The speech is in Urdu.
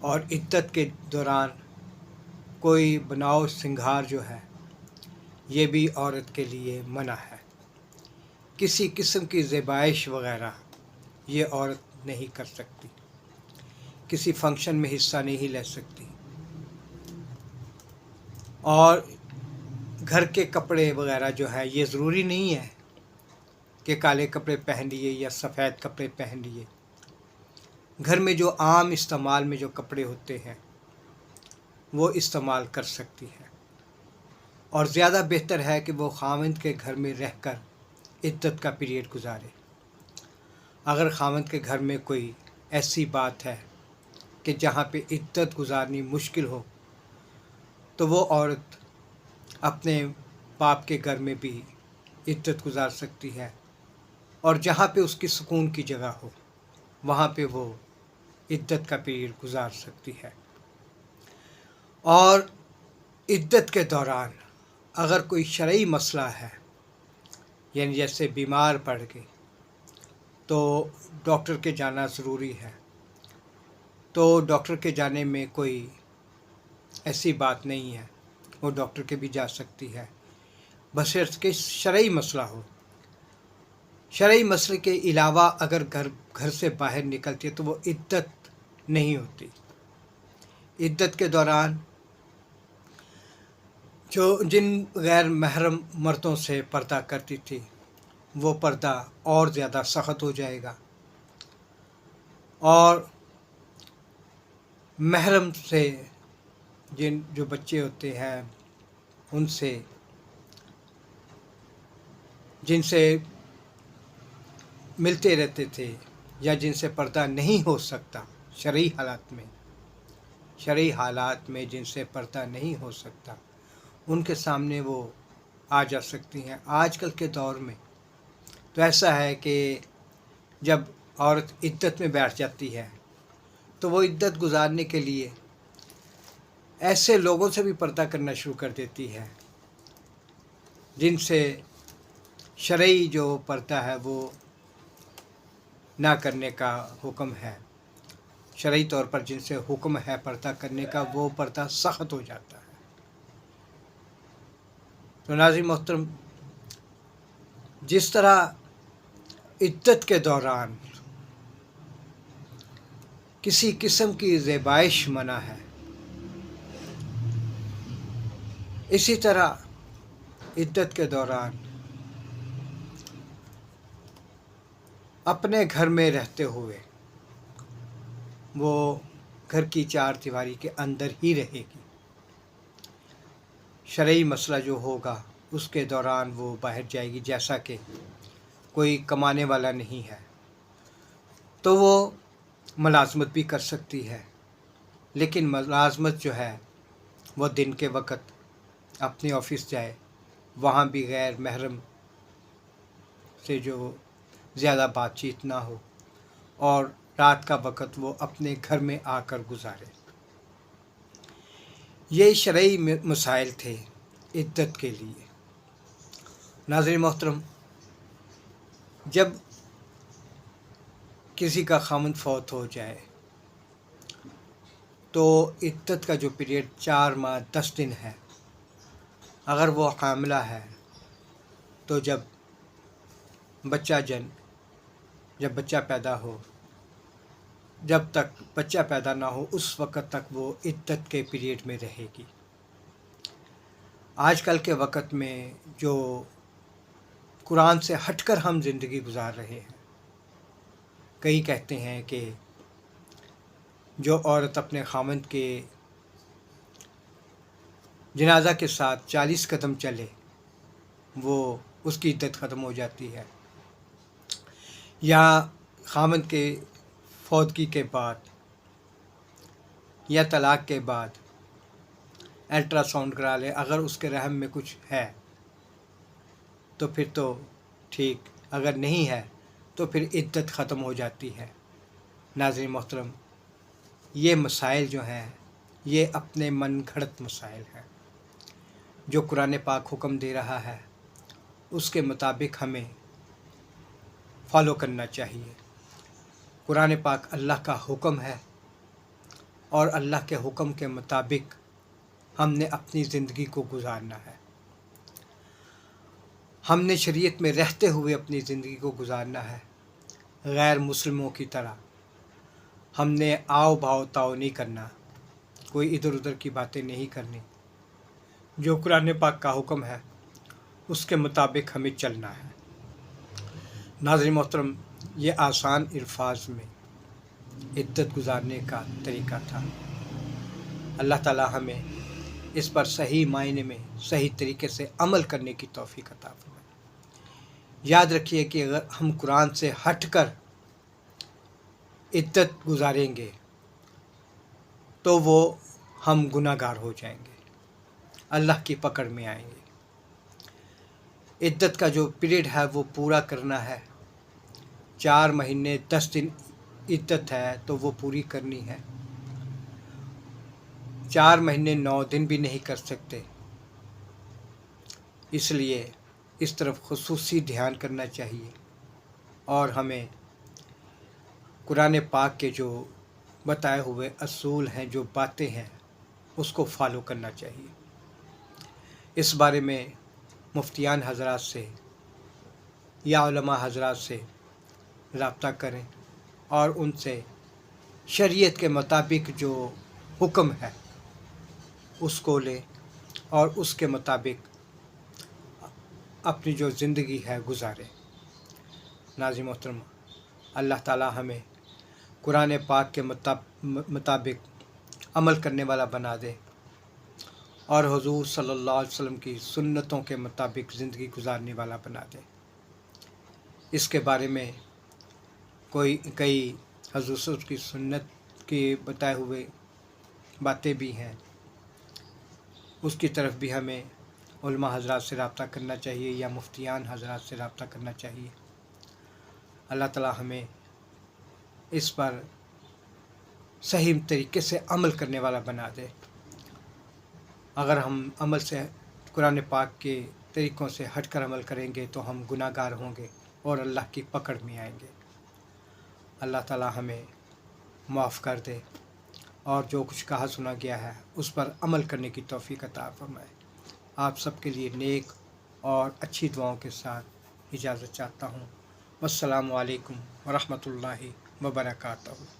اور عدت کے دوران کوئی بناؤ سنگھار جو ہے یہ بھی عورت کے لیے منع ہے۔ کسی قسم کی زیبائش وغیرہ یہ عورت نہیں کر سکتی، کسی فنکشن میں حصہ نہیں لے سکتی، اور گھر کے کپڑے وغیرہ جو ہے یہ ضروری نہیں ہے کہ کالے کپڑے پہن لیے یا سفید کپڑے پہن لیے۔ گھر میں جو عام استعمال میں جو کپڑے ہوتے ہیں وہ استعمال کر سکتی ہے، اور زیادہ بہتر ہے کہ وہ خاوند کے گھر میں رہ کر عدت کا پیریڈ گزارے۔ اگر خاوند کے گھر میں کوئی ایسی بات ہے کہ جہاں پہ عدت گزارنی مشکل ہو تو وہ عورت اپنے باپ کے گھر میں بھی عدت گزار سکتی ہے، اور جہاں پہ اس کی سکون کی جگہ ہو وہاں پہ وہ عدت کا پیریڈ گزار سکتی ہے۔ اور عدت کے دوران اگر کوئی شرعی مسئلہ ہے، یعنی جیسے بیمار پڑ گئی تو ڈاکٹر کے جانا ضروری ہے، تو ڈاکٹر کے جانے میں کوئی ایسی بات نہیں ہے، وہ ڈاکٹر کے بھی جا سکتی ہے، بشرط کہ شرعی مسئلہ ہو۔ شرعی مسئلے کے علاوہ اگر گھر سے باہر نکلتی ہے تو وہ عدت نہیں ہوتی۔ عدت کے دوران جن غیر محرم مردوں سے پردہ کرتی تھی وہ پردہ اور زیادہ سخت ہو جائے گا، اور محرم سے جو بچے ہوتے ہیں ان سے جن سے ملتے رہتے تھے یا جن سے پردہ نہیں ہو سکتا شرعی حالات میں جن سے پردہ نہیں ہو سکتا ان کے سامنے وہ آ جا سکتی ہیں۔ آج کل کے دور میں تو ایسا ہے کہ جب عورت عدت میں بیٹھ جاتی ہے تو وہ عدت گزارنے کے لیے ایسے لوگوں سے بھی پردہ کرنا شروع کر دیتی ہے جن سے شرعی جو پردہ ہے وہ نہ کرنے کا حکم ہے۔ شرعی طور پر جن سے حکم ہے پردہ کرنے کا وہ پردہ سخت ہو جاتا ہے۔ تو ناظرین محترم، جس طرح عدت کے دوران کسی قسم کی زیبائش منع ہے، اسی طرح عدت کے دوران اپنے گھر میں رہتے ہوئے وہ گھر کی چار دیواری کے اندر ہی رہے گی۔ شرعی مسئلہ جو ہوگا اس کے دوران وہ باہر جائے گی، جیسا کہ کوئی کمانے والا نہیں ہے تو وہ ملازمت بھی کر سکتی ہے، لیکن ملازمت جو ہے وہ دن کے وقت اپنے آفس جائے، وہاں بھی غیر محرم سے جو زیادہ بات چیت نہ ہو، اور رات کا وقت وہ اپنے گھر میں آ کر گزارے۔ یہ شرعی مسائل تھے عدت کے لیے۔ ناظرین محترم، جب کسی کا خاوند فوت ہو جائے تو عدت کا جو پیریڈ 4 ماہ 10 دن ہے، اگر وہ حاملہ ہے تو جب بچہ پیدا ہو، جب تک بچہ پیدا نہ ہو اس وقت تک وہ عدت کے پیریڈ میں رہے گی۔ آج کل کے وقت میں جو قرآن سے ہٹ کر ہم زندگی گزار رہے ہیں، کئی کہتے ہیں کہ جو عورت اپنے خاوند کے جنازہ کے ساتھ 40 قدم چلے وہ اس کی عدت ختم ہو جاتی ہے، یا خاوند کے فوتگی کے بعد یا طلاق کے بعد الٹرا ساؤنڈ کرا لے، اگر اس کے رحم میں کچھ ہے تو پھر تو ٹھیک، اگر نہیں ہے تو پھر عدت ختم ہو جاتی ہے۔ ناظرین محترم، یہ مسائل جو ہیں یہ اپنے من گھڑت مسائل ہیں، جو قرآن پاک حکم دے رہا ہے اس کے مطابق ہمیں فالو کرنا چاہیے۔ قرآن پاک اللہ کا حکم ہے، اور اللہ کے حکم کے مطابق ہم نے اپنی زندگی کو گزارنا ہے. ہم نے شریعت میں رہتے ہوئے اپنی زندگی کو گزارنا ہے. غیر مسلموں کی طرح ہم نے آؤ بھاؤ تاؤ نہیں کرنا، کوئی ادھر ادھر کی باتیں نہیں کرنی. جو قرآن پاک کا حکم ہے اس کے مطابق ہمیں چلنا ہے. ناظرین محترم، یہ آسان الفاظ میں عدت گزارنے کا طریقہ تھا. اللہ تعالی ہمیں اس پر صحیح معنی میں صحیح طریقے سے عمل کرنے کی توفیق عطا فرمائے. یاد رکھیے کہ اگر ہم قرآن سے ہٹ کر عدت گزاریں گے تو وہ ہم گناہ گار ہو جائیں گے، اللہ کی پکڑ میں آئیں گے. عدت کا جو پیریڈ ہے وہ پورا کرنا ہے. 4 مہینے 10 دن عدت ہے تو وہ پوری کرنی ہے. 4 مہینے 9 دن بھی نہیں کر سکتے، اس لیے اس طرف خصوصی دھیان کرنا چاہیے اور ہمیں قرآن پاک کے جو بتائے ہوئے اصول ہیں، جو باتیں ہیں، اس کو فالو کرنا چاہیے. اس بارے میں مفتیان حضرات سے یا علماء حضرات سے رابطہ کریں اور ان سے شریعت کے مطابق جو حکم ہے اس کو لیں اور اس کے مطابق اپنی جو زندگی ہے گزاریں. ناظرین محترم، اللہ تعالی ہمیں قرآن پاک کے مطابق عمل کرنے والا بنا دے اور حضور صلی اللہ علیہ وسلم کی سنتوں کے مطابق زندگی گزارنے والا بنا دے. اس کے بارے میں کئی حضور کی سنت کے بتائے ہوئے باتیں بھی ہیں، اس کی طرف بھی ہمیں علماء حضرات سے رابطہ کرنا چاہیے یا مفتیان حضرات سے رابطہ کرنا چاہیے. اللہ تعالی ہمیں اس پر صحیح طریقے سے عمل کرنے والا بنا دے. اگر ہم عمل سے قرآن پاک کے طریقوں سے ہٹ کر عمل کریں گے تو ہم گناہ گار ہوں گے اور اللہ کی پکڑ میں آئیں گے. اللہ تعالی ہمیں معاف کر دے اور جو کچھ کہا سنا گیا ہے اس پر عمل کرنے کی توفیق عطا فرمائے. آپ سب کے لیے نیک اور اچھی دعاؤں کے ساتھ اجازت چاہتا ہوں. والسلام علیکم ورحمۃ اللہ وبرکاتہ.